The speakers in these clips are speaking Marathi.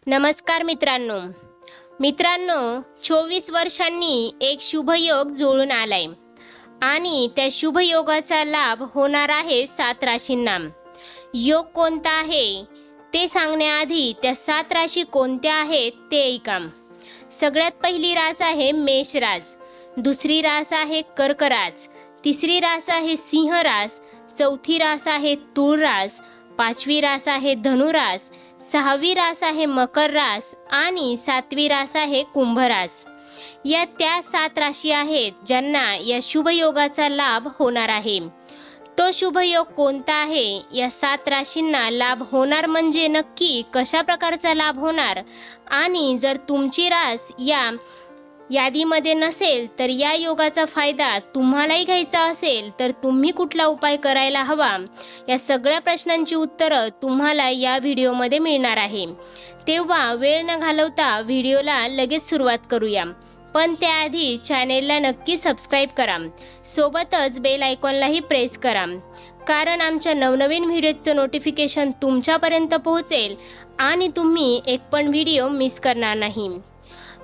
नमस्कार मित्रांनो 24 वर्षांनी एक शुभयोग जुळून आलाय आणि त्या शुभयोगाचा लाभ होणार आहे 7 राशींना। योग कोणता आहे ते सांगण्याआधी त्या 7 राशी कोणत्या आहेत ते ऐका। सगळ्यात पहिली रास आहे मेष रास, दुसरी रास आहे कर्क रास, तिसरी रास आहे सिंह रास, चौथी रास आहे तुळ रास, पाचवी रास आहे धनु रास, सहावी रास आहे मकर रास आणि सातवी रास आहे कुंभ रास। या त्या 7 राशी आहेत ज्यांना या शुभयोगाचा लाभ होणार आहे। तो शुभयोग कोणता आहे, या 7 राशींना लाभ होणार म्हणजे नक्की कशा प्रकारचा लाभ होणार, आणि जर तुमची रास या यादीमध्ये नसेल तर या योगाचा फायदा तुम्हालाही घ्यायचा असेल तर तुम्ही कुठला उपाय करायला हवा, या सगळ्या प्रश्नांची उत्तरं तुम्हाला या व्हिडिओमध्ये मिळणार आहे। तेव्हा वेळ न घालवता व्हिडिओला लगेच सुरुवात करूया, पण त्याआधी चॅनेलला नक्की सबस्क्राईब करा, सोबतच बेल आयकॉनलाही प्रेस करा, कारण आमच्या नवनवीन व्हिडिओचं नोटिफिकेशन तुमच्यापर्यंत पोहोचेल आणि तुम्ही एक पण व्हिडिओ मिस करणार नाही।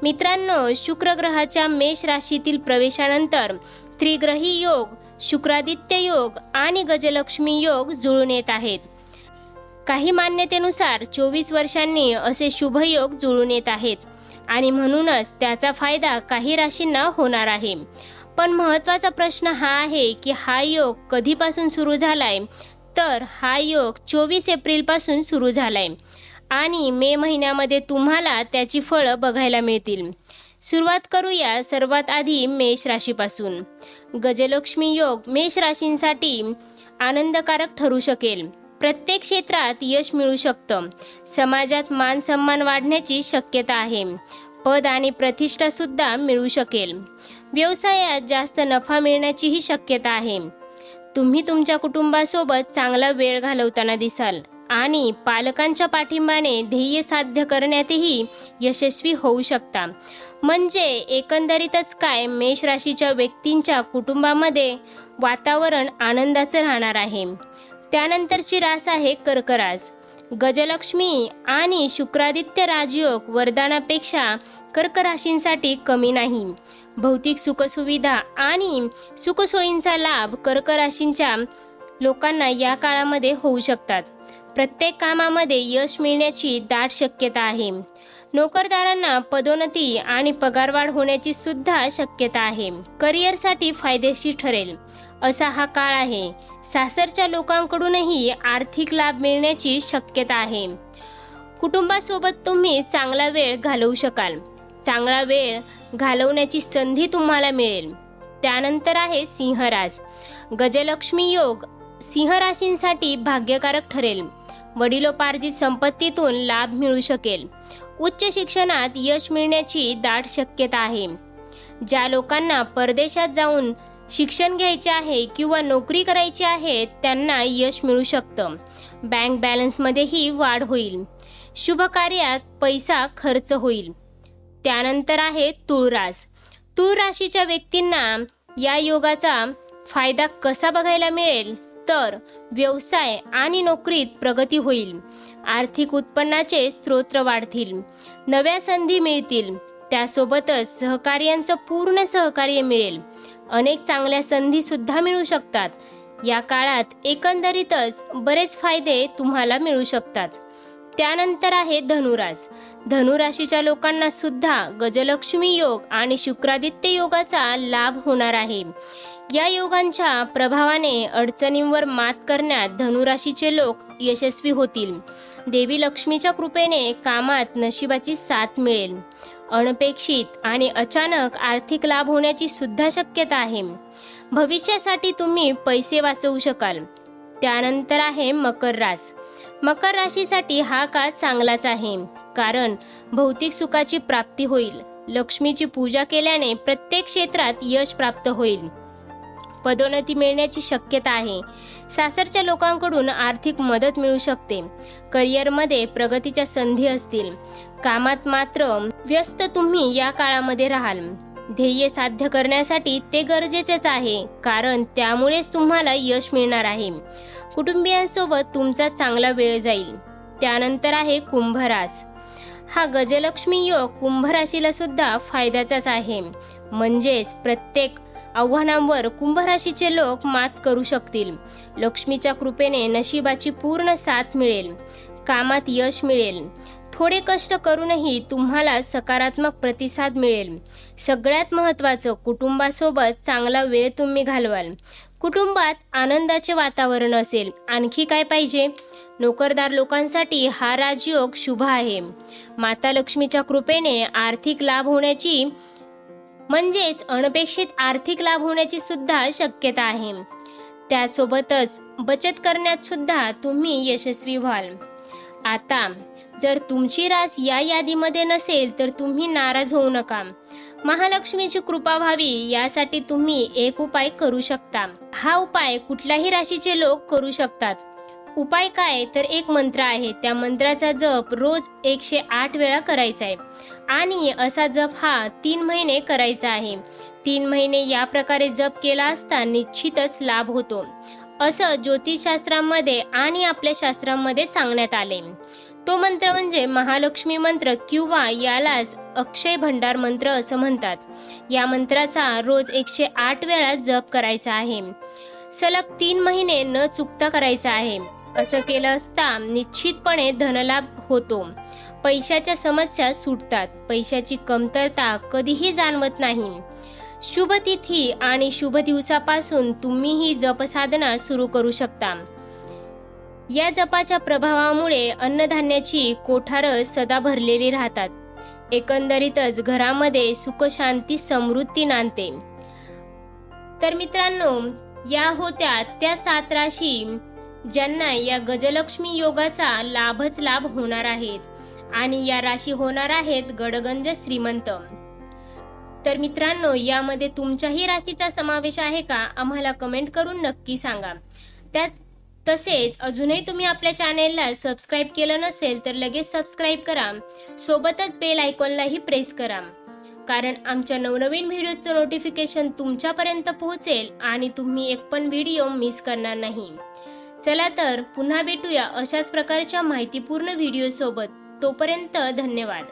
मित्रांनो, शुक्र ग्रहाच्या मेष राशीतील प्रवेशानंतर त्रिग्रही योग, शुक्रादित्य योग आणि गजलक्ष्मी योग जुळून येत आहेत। काही मान्यतेनुसार 24 वर्षांनी असे शुभयोग जुळून येत आहेत आणि म्हणूनच त्याचा फायदा काही राशींना होणार आहे। पण महत्त्वाचा प्रश्न हा आहे की हा योग कधीपासून सुरू झालाय, तर हा योग 24 एप्रिल पासून सुरू झालाय आणि मे महिन्यामध्ये तुम्हाला त्याची फळं बघायला मिळतील। सुरुवात करूया सर्वात आधी मेष राशीपासून। गजलक्ष्मी योग मेष राशींसाठी आनंदकारक ठरू शकेल। प्रत्येक क्षेत्रात यश मिळू शकतं, समाजात मान सन्मान वाढण्याची शक्यता आहे, पद आणि प्रतिष्ठा सुद्धा मिळू शकेल। व्यवसायात जास्त नफा मिळण्याचीही शक्यता आहे। तुम्ही तुमच्या कुटुंबासोबत चांगला वेळ घालवताना दिसाल आणि पालकांच्या पाठिंबाने ध्येय साध्य करण्यातही यशस्वी होऊ शकता। म्हणजे एकंदरीतच काय, मेष राशीच्या व्यक्तींच्या कुटुंबामध्ये वातावरण आनंदाचं राहणार आहे। त्यानंतरची रास आहे कर्क रास। गजलक्ष्मी आणि शुक्रादित्य राजयोग वरदानापेक्षा कर्क राशींसाठी कमी नाही। भौतिक सुखसुविधा आणि सुखसोयींचा लाभ कर्क राशींच्या लोकांना या काळामध्ये होऊ शकतात। प्रत्येक कामामध्ये यश मिळण्याची दाट शक्यता आहे। नोकरदारांना पदोन्नती आणि पगारवाढ होण्याची सुद्धा शक्यता आहे। करिअरसाठी फायदेशीर ठरेल असा हा काळ आहे। सासरच्या लोकांकडूनही आर्थिक लाभ मिळण्याची शक्यता आहे। कुटुंबासोबत तुम्ही चांगला वेळ घालवू शकाल, चांगला वेळ घालवण्याची संधी तुम्हाला मिळेल। त्यानंतर आहे सिंह रास। गजलक्ष्मी योग सिंह राशींसाठी भाग्यकारक ठरेल। वडिलोपार्जित संपत्तीतून लाभ मिळू शकेल। उच्च शिक्षणात यश मिळण्याची दाट शक्यता आहे। ज्या लोकांना परदेशात जाऊन शिक्षण घ्यायचे आहे किंवा नोकरी करायची आहे त्यांना यश मिळू शकतं। बँक बॅलन्समध्येही वाढ होईल। शुभ कार्यात पैसा खर्च होईल। त्यानंतर आहे तुळ रास। तुळ राशीच्या व्यक्तींना या योगाचा फायदा कसा बघायला मिळेल, तर व्यवसाय आणि नोकरीत प्रगती होईल। आर्थिक उत्पन्नाचे स्रोत वाढतील, नव्या संधी मिळतील, त्यासोबतच सहकार्यांचं पूर्ण सहकार्य मिळेल। अनेक चांगल्या संधी सुद्धा मिळू शकतात। या काळात एकंदरीतच बरेच फायदे तुम्हाला मिळू शकतात। त्यानंतर आहे धनुरास। धनुराशीच्या लोकांना सुद्धा गजलक्ष्मी योग आणि शुक्रादित्य योगाचा लाभ होणार आहे। या योगांच्या प्रभावाने अडचणींवर मात करण्यात धनुराशीचे लोक यशस्वी होतील। देवी लक्ष्मीच्या कृपेने कामात नशिबाची साथ मिळेल। अनपेक्षित आणि अचानक आर्थिक लाभ होण्याची सुद्धा शक्यता आहे। भविष्यासाठी तुम्ही पैसे वाचवू शकाल। त्यानंतर आहे मकर रास। मकर राशीसाठी हा काळ चांगलाच आहे, कारण भौतिक सुखाची प्राप्ती होईल। लक्ष्मीची पूजा केल्याने प्रत्येक क्षेत्रात यश प्राप्त होईल। पदोन्नती मिळण्याची शक्यता आहे। सासरच्या लोकांकडून आर्थिक मदत मिळू शकते। करिअरमध्ये प्रगतीच्या संधी असतील। कामात मात्र व्यस्त तुम्ही या काळामध्ये राहाल। ध्येय साध्य करण्यासाठी ते गरजेचेच आहे, कारण त्यामुळेच तुम्हाला यश मिळणार आहे। कुटुंबियांसोबत तुमचा चांगला वेळ जाईल। त्यानंतर आहे कुंभ रास। हा गजलक्ष्मी योग कुंभ राशीला सुद्धा फायद्याचाच आहे. म्हणजेच प्रत्येक आव्हानांवर कुंभ राशीचे लोक मात करू शकतील. लक्ष्मीच्या कृपेने नशिबाची पूर्ण साथ मिळेल. कामात यश मिळेल. थोडे कष्ट करूनही तुम्हाला सकारात्मक प्रतिसाद मिळेल. सगळ्यात महत्त्वाचं, कुटुंबासोबत चांगला वेळ तुम्ही घालवाल. कुटुंबात आनंदाचे वातावरण असेल. आणखी काय पाहिजे? नोकरदार लोकांसाठी हा राजयोग शुभ आहे. माता लक्ष्मीच्या कृपेने आर्थिक लाभ होण्याची म्हणजेच अनपेक्षित आर्थिक लाभ होण्याची सुद्धा शक्यता आहे. त्यासोबतच बचत करण्यात सुद्धा तुम्ही यशस्वी व्हाल. आता जर तुमची रास या यादीमध्ये नसेल तर तुम्ही नाराज होऊ नका. महालक्ष्मीची कृपा व्हावी यासाठी तुम्ही एक उपाय करू शकता. हा उपाय कुठल्याही राशीचे लोक करू शकतात. उपाय काय तर एक मंत्र आहे. त्या मंत्राचा जप रोज 108 वेळा करायचा आहे आणि असा जप हा 3 महिने करायचा आहे. 3 महिने या प्रकारे जप केला असता निश्चितच लाभ होतो, असं ज्योतिषशास्त्रामध्ये आणि आपल्या शास्त्रामध्ये सांगण्यात आले. तो मंत्र म्हणजे महालक्ष्मी मंत्र किंवा यालाच अक्षय भंडार मंत्र असं म्हणतात. या मंत्राचा रोज 108 वेळा जप करायचा आहे. सलग 3 महिने न चुकता करायचा आहे. असं केलं असता निश्चितपणे धनलाभ होतो. पैशाच्या समस्या सुटतात. पैशाची कमतरता कधीही जाणवत नाही. शुभ तिथी आणि शुभ दिवसापासून तुम्ही ही जपसाधना सुरू करू शकता. या जपाच्या प्रभावामुळे अन्नधान्याची कोठारं सदा भरलेली राहतात. एकंदरीतच घरामध्ये सुख शांती समृद्धी नांदते. तर मित्रांनो, या होत्या त्या 7 राशी ज्यांना या गजलक्ष्मी योगाचा लाभच लाभ होणार आहेत आणि या राशी होणार आहेत गडगंज श्रीमंत. तर मित्रांनो, यामध्ये तुमच्याही राशीचा समावेश आहे का? आम्हाला कमेंट करून नक्की सांगा. तसेच अजूनही तुम्ही आपल्या चॅनेलला सबस्क्राईब केलं नसेल तर लगेच सबस्क्राईब करा. सोबतच बेल आयकॉनलाही प्रेस करा, कारण आमच्या नवनवीन व्हिडिओचं नोटिफिकेशन तुमच्यापर्यंत पोहोचेल आणि तुम्ही एक पण व्हिडिओ मिस करणार नाही. चला तर पुन्हा भेटूया अशाच प्रकारच्या माहितीपूर्ण व्हिडिओ सोबत. तोपर्यंत धन्यवाद.